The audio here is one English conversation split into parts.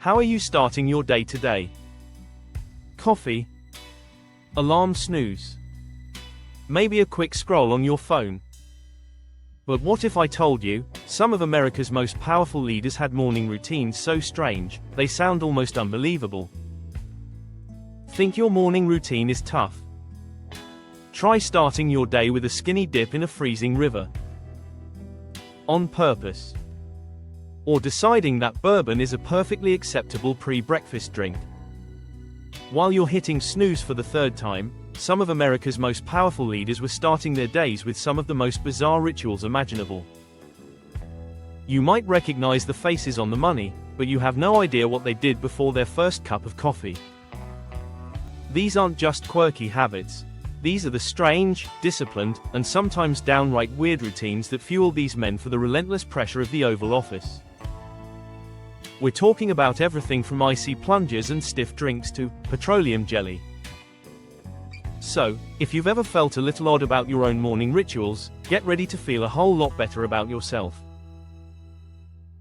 How are you starting your day today? Coffee? Alarm snooze? Maybe a quick scroll on your phone? But what if I told you, some of America's most powerful leaders had morning routines so strange, they sound almost unbelievable? Think your morning routine is tough? Try starting your day with a skinny dip in a freezing river. On purpose. Or deciding that bourbon is a perfectly acceptable pre-breakfast drink. While you're hitting snooze for the third time, some of America's most powerful leaders were starting their days with some of the most bizarre rituals imaginable. You might recognize the faces on the money, but you have no idea what they did before their first cup of coffee. These aren't just quirky habits. These are the strange, disciplined, and sometimes downright weird routines that fuel these men for the relentless pressure of the Oval Office. We're talking about everything from icy plunges and stiff drinks to petroleum jelly. So, if you've ever felt a little odd about your own morning rituals, get ready to feel a whole lot better about yourself.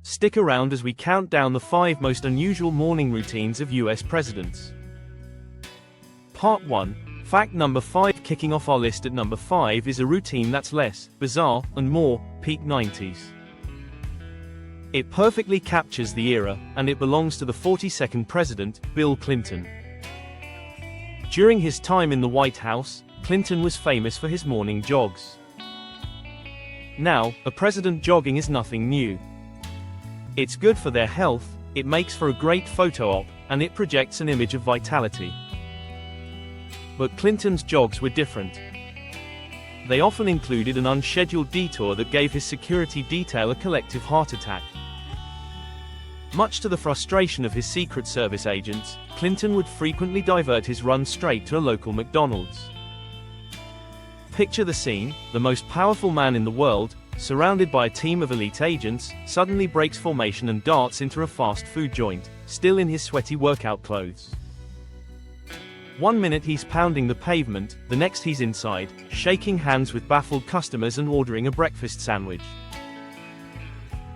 Stick around as we count down the 5 most unusual morning routines of US presidents. Part 1. Fact number 5. Kicking off our list at number 5 is a routine that's less bizarre and more peak 90s. It perfectly captures the era, and it belongs to the 42nd president, Bill Clinton. During his time in the White House, Clinton was famous for his morning jogs. Now, a president jogging is nothing new. It's good for their health, it makes for a great photo op, and it projects an image of vitality. But Clinton's jogs were different. They often included an unscheduled detour that gave his security detail a collective heart attack. Much to the frustration of his Secret Service agents, Clinton would frequently divert his run straight to a local McDonald's. Picture the scene: the most powerful man in the world, surrounded by a team of elite agents, suddenly breaks formation and darts into a fast food joint, still in his sweaty workout clothes. One minute he's pounding the pavement, the next he's inside, shaking hands with baffled customers and ordering a breakfast sandwich.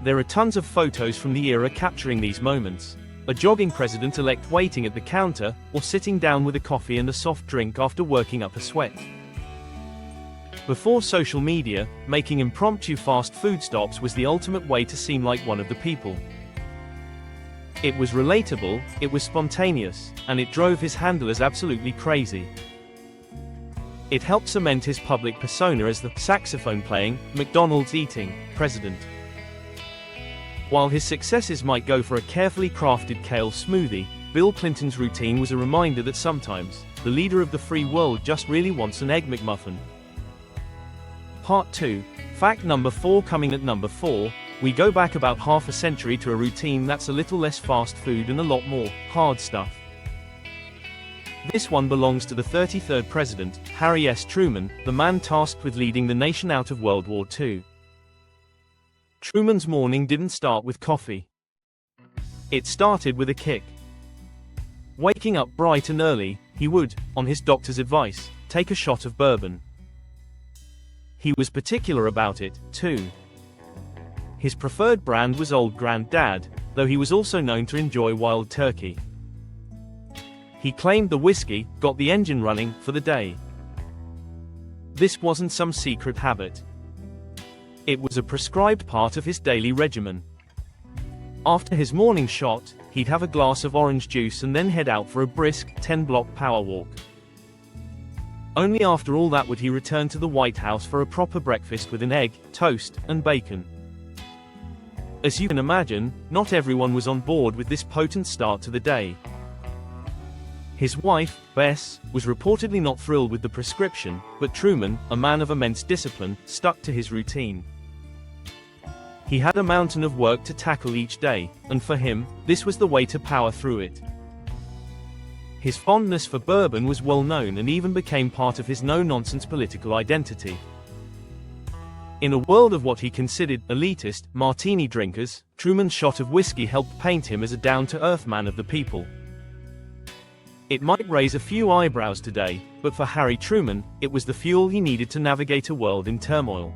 There are tons of photos from the era capturing these moments. A jogging president-elect waiting at the counter, or sitting down with a coffee and a soft drink after working up a sweat. Before social media, making impromptu fast food stops was the ultimate way to seem like one of the people. It was relatable, it was spontaneous, and it drove his handlers absolutely crazy. It helped cement his public persona as the saxophone-playing, McDonald's-eating president. While his successes might go for a carefully crafted kale smoothie, Bill Clinton's routine was a reminder that sometimes, the leader of the free world just really wants an Egg McMuffin. Part 2. Fact number 4. Coming at number 4, we go back about half a century to a routine that's a little less fast food and a lot more hard stuff. This one belongs to the 33rd president, Harry S. Truman, the man tasked with leading the nation out of World War II. Truman's morning didn't start with coffee. It started with a kick. Waking up bright and early, he would, on his doctor's advice, take a shot of bourbon. He was particular about it, too. His preferred brand was Old Granddad, though he was also known to enjoy Wild Turkey. He claimed the whiskey got the engine running for the day. This wasn't some secret habit. It was a prescribed part of his daily regimen. After his morning shot, he'd have a glass of orange juice and then head out for a brisk, 10-block power walk. Only after all that would he return to the White House for a proper breakfast with an egg, toast, and bacon. As you can imagine, not everyone was on board with this potent start to the day. His wife, Bess, was reportedly not thrilled with the prescription, but Truman, a man of immense discipline, stuck to his routine. He had a mountain of work to tackle each day, and for him, this was the way to power through it. His fondness for bourbon was well known and even became part of his no-nonsense political identity. In a world of what he considered elitist martini drinkers, Truman's shot of whiskey helped paint him as a down-to-earth man of the people. It might raise a few eyebrows today, but for Harry Truman, it was the fuel he needed to navigate a world in turmoil.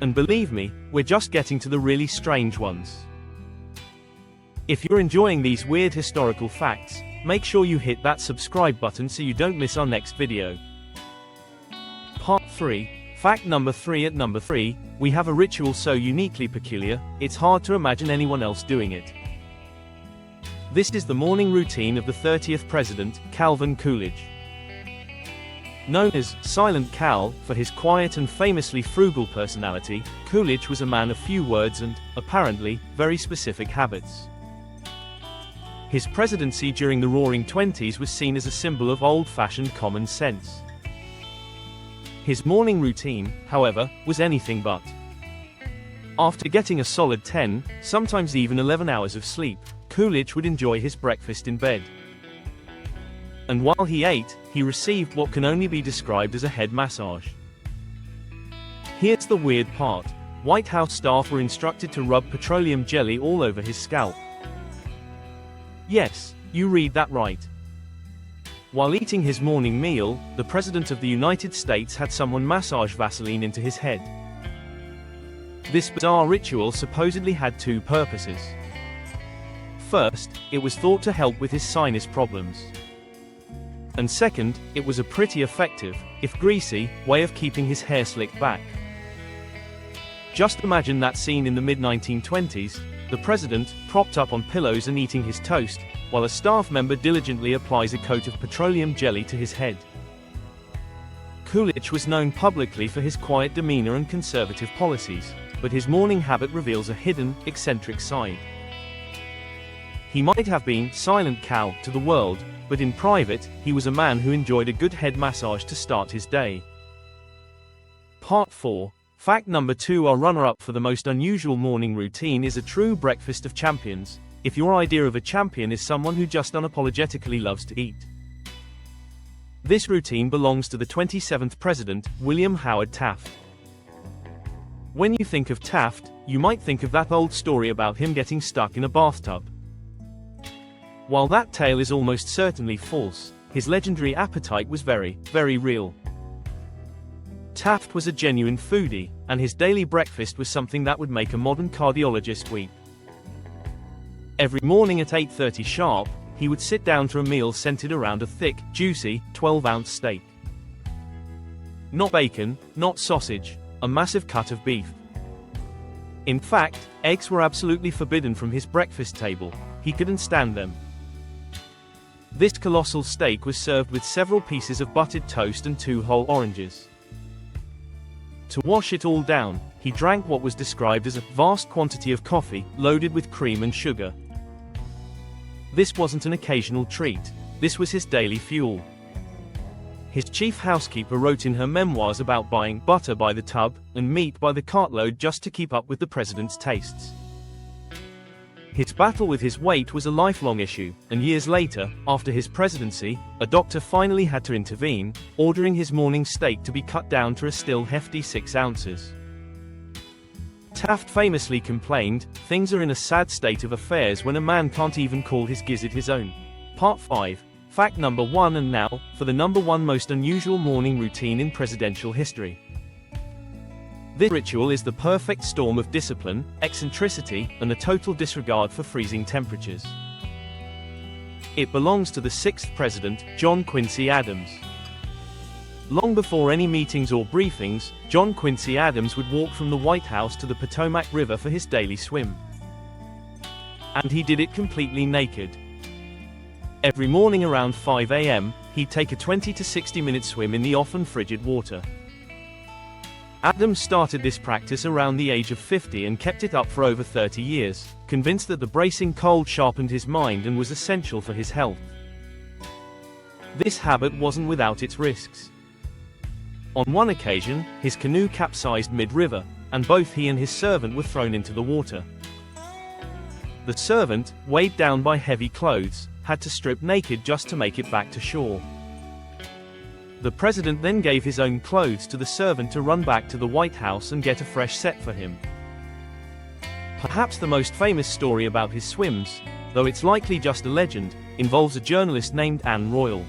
And believe me, we're just getting to the really strange ones. If you're enjoying these weird historical facts, make sure you hit that subscribe button so you don't miss our next video. Part 3. Fact number 3. At number 3, we have a ritual so uniquely peculiar, it's hard to imagine anyone else doing it. This is the morning routine of the 30th President, Calvin Coolidge. Known as Silent Cal for his quiet and famously frugal personality, Coolidge was a man of few words and, apparently, very specific habits. His presidency during the Roaring Twenties was seen as a symbol of old-fashioned common sense. His morning routine, however, was anything but. After getting a solid 10, sometimes even 11 hours of sleep, Coolidge would enjoy his breakfast in bed. And while he ate, he received what can only be described as a head massage. Here's the weird part. White House staff were instructed to rub petroleum jelly all over his scalp. Yes, you read that right. While eating his morning meal, the President of the United States had someone massage Vaseline into his head. This bizarre ritual supposedly had two purposes. First, it was thought to help with his sinus problems. And second, it was a pretty effective, if greasy, way of keeping his hair slicked back. Just imagine that scene in the mid-1920s, the president, propped up on pillows and eating his toast, while a staff member diligently applies a coat of petroleum jelly to his head. Coolidge was known publicly for his quiet demeanor and conservative policies, but his morning habit reveals a hidden, eccentric side. He might have been Silent Cal to the world, but in private, he was a man who enjoyed a good head massage to start his day. Part 4. Fact number 2. Our runner-up for the most unusual morning routine is a true breakfast of champions, if your idea of a champion is someone who just unapologetically loves to eat. This routine belongs to the 27th President, William Howard Taft. When you think of Taft, you might think of that old story about him getting stuck in a bathtub. While that tale is almost certainly false, his legendary appetite was very, very real. Taft was a genuine foodie, and his daily breakfast was something that would make a modern cardiologist weep. Every morning at 8:30 sharp, he would sit down to a meal centered around a thick, juicy, 12-ounce steak. Not bacon, not sausage, a massive cut of beef. In fact, eggs were absolutely forbidden from his breakfast table, he couldn't stand them. This colossal steak was served with several pieces of buttered toast and 2 whole oranges. To wash it all down, he drank what was described as a vast quantity of coffee, loaded with cream and sugar. This wasn't an occasional treat, this was his daily fuel. His chief housekeeper wrote in her memoirs about buying butter by the tub and meat by the cartload just to keep up with the president's tastes. His battle with his weight was a lifelong issue, and years later, after his presidency, a doctor finally had to intervene, ordering his morning steak to be cut down to a still hefty 6 ounces. Taft famously complained, "Things are in a sad state of affairs when a man can't even call his gizzard his own." Part 5. Fact number 1. And now, for the number 1 most unusual morning routine in presidential history. This ritual is the perfect storm of discipline, eccentricity, and a total disregard for freezing temperatures. It belongs to the 6th President, John Quincy Adams. Long before any meetings or briefings, John Quincy Adams would walk from the White House to the Potomac River for his daily swim. And he did it completely naked. Every morning around 5 a.m., he'd take a 20 to 60-minute swim in the often frigid water. Adams started this practice around the age of 50 and kept it up for over 30 years, convinced that the bracing cold sharpened his mind and was essential for his health. This habit wasn't without its risks. On one occasion, his canoe capsized mid-river, and both he and his servant were thrown into the water. The servant, weighed down by heavy clothes, had to strip naked just to make it back to shore. The president then gave his own clothes to the servant to run back to the White House and get a fresh set for him. Perhaps the most famous story about his swims, though it's likely just a legend, involves a journalist named Anne Royal.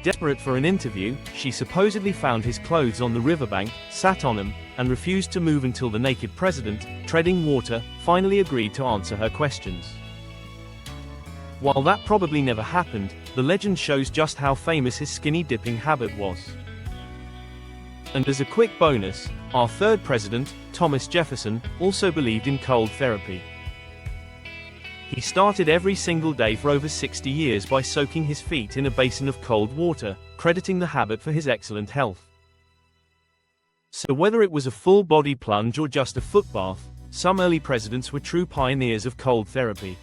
Desperate for an interview, she supposedly found his clothes on the riverbank, sat on them, and refused to move until the naked president, treading water, finally agreed to answer her questions. While that probably never happened, the legend shows just how famous his skinny dipping habit was. And as a quick bonus, our third president, Thomas Jefferson, also believed in cold therapy. He started every single day for over 60 years by soaking his feet in a basin of cold water, crediting the habit for his excellent health. So whether it was a full-body plunge or just a foot bath, some early presidents were true pioneers of cold therapy.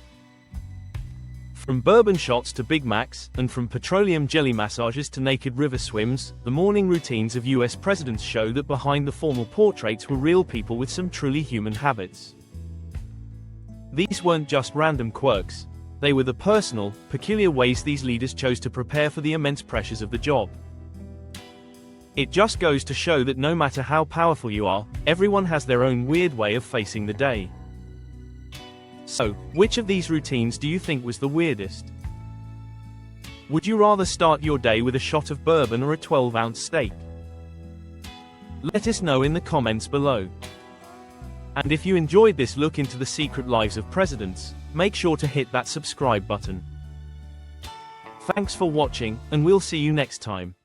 From bourbon shots to Big Macs, and from petroleum jelly massages to naked river swims, the morning routines of US presidents show that behind the formal portraits were real people with some truly human habits. These weren't just random quirks. They were the personal, peculiar ways these leaders chose to prepare for the immense pressures of the job. It just goes to show that no matter how powerful you are, everyone has their own weird way of facing the day. So, which of these routines do you think was the weirdest? Would you rather start your day with a shot of bourbon or a 12-ounce steak? Let us know in the comments below. And if you enjoyed this look into the secret lives of presidents, make sure to hit that subscribe button. Thanks for watching, and we'll see you next time.